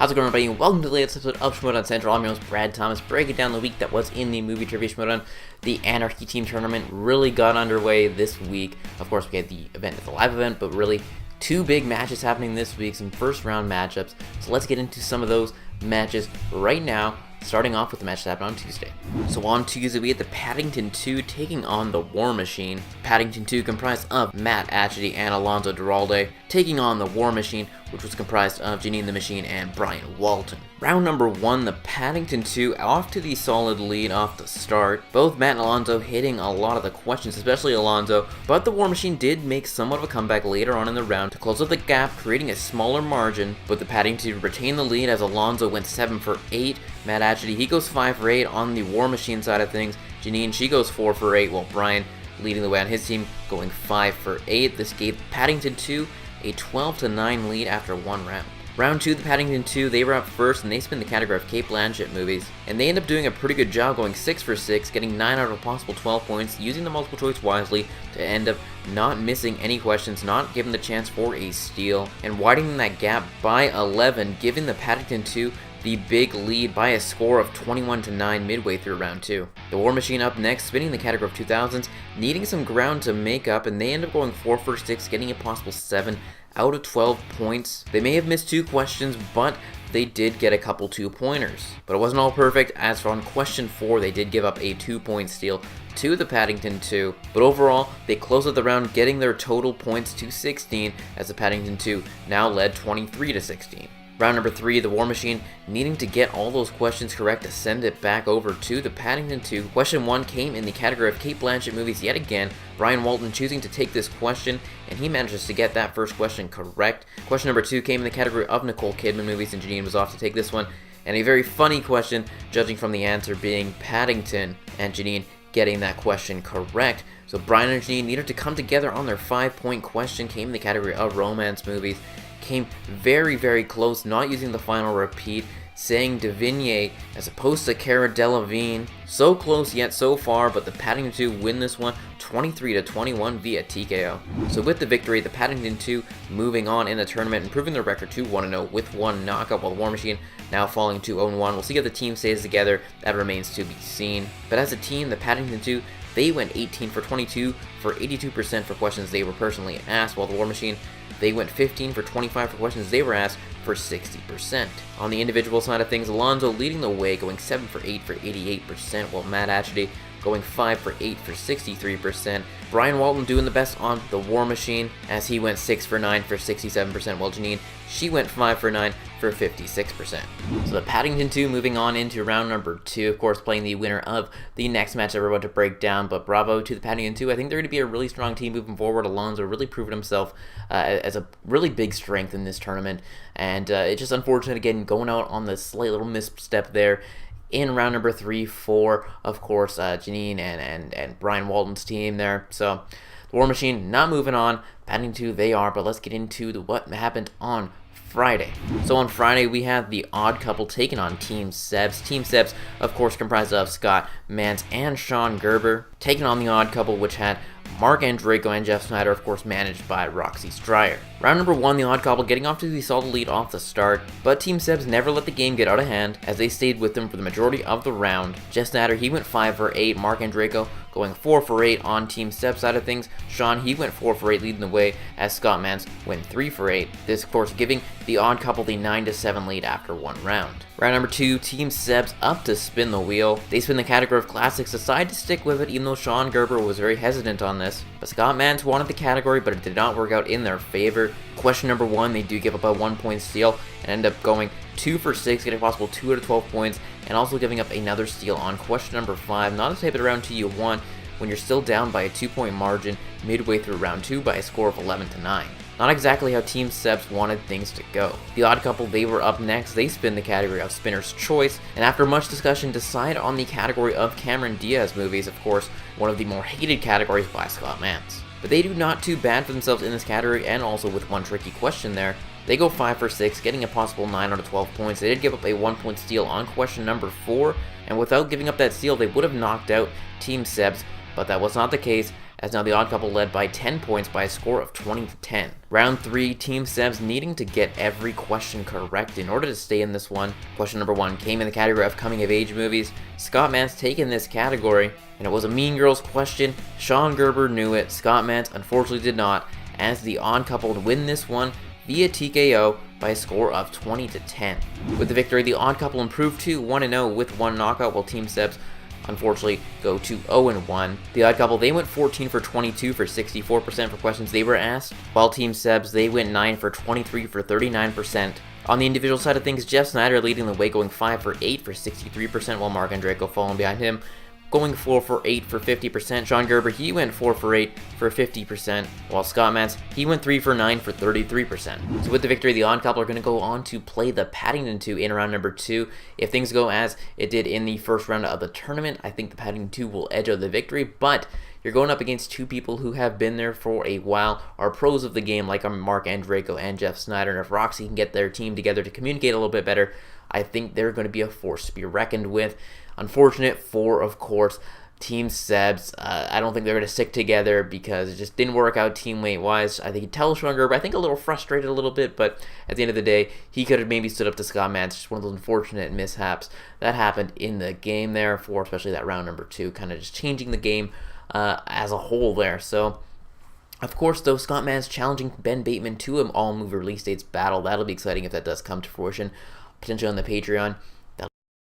How's it going, everybody? Welcome to the latest episode of Schmoedown Central. I'm your host, Brad Thomas, breaking down the week that was in the movie trivia Schmoedown. The Anarchy Team Tournament really got underway this week. Of course, we had the event, it's a live event, but really two big matches happening this week, some first round matchups. So let's get into some of those matches right now, starting off with the match that happened on Tuesday. So on Tuesday, we had the Paddington 2 taking on the War Machine. Paddington 2 comprised of Matt Atchity and Alonso Duralde, taking on the War Machine, which was comprised of Janine the Machine and Brian Walton. Round number 1, the Paddington 2 off to the solid lead off the start. Both Matt and Alonso hitting a lot of the questions, especially Alonso, but the War Machine did make somewhat of a comeback later on in the round to close up the gap, creating a smaller margin, but the Paddington 2 retained the lead as Alonso went 7 for 8. Matt Atchity, he goes 5 for 8 on the War Machine side of things. Janine, she goes 4 for 8, while Brian leading the way on his team, going 5 for 8. This gave Paddington 2 a 12-9 lead after one round. Round 2, the Paddington 2, they were up first, and they spin the category of Cate Blanchett movies. And they end up doing a pretty good job, going 6 for 6, getting 9 out of a possible 12 points, using the multiple choice wisely to end up not missing any questions, not giving the chance for a steal, and widening that gap by 11, giving the Paddington 2 the big lead by a score of 21-9 midway through round 2. The War Machine up next, spinning the category of 2000s, needing some ground to make up, and they end up going 4 for 6, getting a possible 7 out of 12 points. They may have missed 2 questions, but they did get a couple 2-pointers. But it wasn't all perfect, as for on question 4, they did give up a 2-point steal to the Paddington 2, but overall, they closed out the round getting their total points to 16, as the Paddington 2 now led 23-16. Round number 3, the War Machine needing to get all those questions correct to send it back over to the Paddington 2. Question 1 came in the category of Cate Blanchett movies yet again. Brian Walton choosing to take this question, and he manages to get that first question correct. Question number 2 came in the category of Nicole Kidman movies, and Janine was off to take this one. And a very funny question, judging from the answer being Paddington, and Janine getting that question correct. So Brian and Janine needed to come together on their 5-point question, came in the category of romance movies. Came very, very close, not using the final repeat, saying Devigny as opposed to Cara Delevingne. So close yet so far, but the Paddington 2 win this one 23-21 via TKO. So with the victory, the Paddington 2 moving on in the tournament, improving their record to 1-0 with 1 knockout, while the War Machine now falling to 0-1. We'll see how the team stays together, that remains to be seen. But as a team, the Paddington 2, they went 18 for 22 for 82% for questions they were personally asked, while the War Machine, they went 15 for 25 for questions they were asked for 60%. On the individual side of things, Alonso leading the way, going 7 for 8 for 88%, while Matt Atchity going 5 for 8 for 63%. Brian Walton doing the best on the War Machine, as he went 6 for 9 for 67%, while Janine, she went 5 for 9 for 56%. So the Paddington 2 moving on into round number 2, of course playing the winner of the next match that we're about to break down, but bravo to the Paddington 2. I think they're going to be a really strong team moving forward. Alonso really proven himself as a really big strength in this tournament, and it's just unfortunate again going out on the slight little misstep there in round number 3 for, of course, Janine and Brian Walton's team there. So the War Machine not moving on, Paddington 2 they are, but let's get into what happened on Friday. So on Friday, we had the Odd Couple taking on Team Sebs. Team Sebs, of course, comprised of Scott Mantz and Sean Gerber, taking on the Odd Couple, which had Mark Andreyko and Jeff Snyder, of course, managed by Roxy Stryer. Round number 1, the Odd Couple getting off to the solid lead off the start, but Team Sebs never let the game get out of hand, as they stayed with them for the majority of the round. Jeff Snyder, he went 5 for 8, Mark Andreyko going 4 for 8 on Team Sebs side of things. Sean, he went 4 for 8, leading the way, as Scott Mantz went 3 for 8. This, of course, giving the Odd Couple the 9-7 lead after one round. Round number 2, Team Sebs up to spin the wheel. They spin the category of classics, decide to stick with it, even though Sean Gerber was very hesitant on this. But Scott Mantz wanted the category, but it did not work out in their favor. Question number 1, they do give up a 1-point steal and end up going 2 for 6, getting a possible 2 out of 12 points, and also giving up another steal on question number 5. Not a type of round 2 you want when you're still down by a 2-point margin midway through round 2 by a score of 11-9. Not exactly how Team Sebs wanted things to go. The Odd Couple, they were up next. They spin the category of Spinner's Choice, and after much discussion, decide on the category of Cameron Diaz movies, of course, one of the more hated categories by Scott Mantz. But they do not too bad for themselves in this category, and also with one tricky question there. They go 5 for 6, getting a possible 9 out of 12 points. They did give up a 1-point steal on question number 4, and without giving up that steal, they would have knocked out Team Sebs but that was not the case, as now the Odd Couple led by 10 points by a score of 20-10. Round 3, Team Sebs needing to get every question correct in order to stay in this one. Question number 1 came in the category of coming of age movies. Scott Mantz taken this category, and it was a Mean Girls question. Sean Gerber knew it, Scott Mantz unfortunately did not, as the Odd Couple win this one via TKO by a score of 20-10. With the victory, the Odd Couple improved to 1-0 with 1 knockout, while Team Sebs unfortunately go to 0-1. The Odd Couple, they went 14 for 22 for 64% for questions they were asked, while Team Sebs, they went 9 for 23 for 39%. On the individual side of things, Jeff Snyder leading the way, going 5 for 8 for 63%, while Mark Andreyko following behind him, going 4 for 8 for 50%. Sean Gerber, he went 4 for 8 for 50%, while Scott Mantz, he went 3 for 9 for 33%. So with the victory, the Odd Couple are going to go on to play the Paddington 2 in round number 2. If things go as it did in the first round of the tournament, I think the Paddington 2 will edge out the victory, but you're going up against 2 people who have been there for a while, are pros of the game, like Mark Andreyko and Jeff Snyder, and if Roxy can get their team together to communicate a little bit better, I think they're going to be a force to be reckoned with. Unfortunate for, of course, Team Sebs. I don't think they're going to stick together because it just didn't work out teammate-wise. I think you tell Sean Gerber, I think a little frustrated a little bit, but at the end of the day, he could have maybe stood up to Scott Mantz. Just one of those unfortunate mishaps that happened in the game there for especially that round number 2, kind of just changing the game as a whole there. So, of course, though, Scott Mantz challenging Ben Bateman to an all-movie release dates battle. That'll be exciting if that does come to fruition, potentially on the Patreon.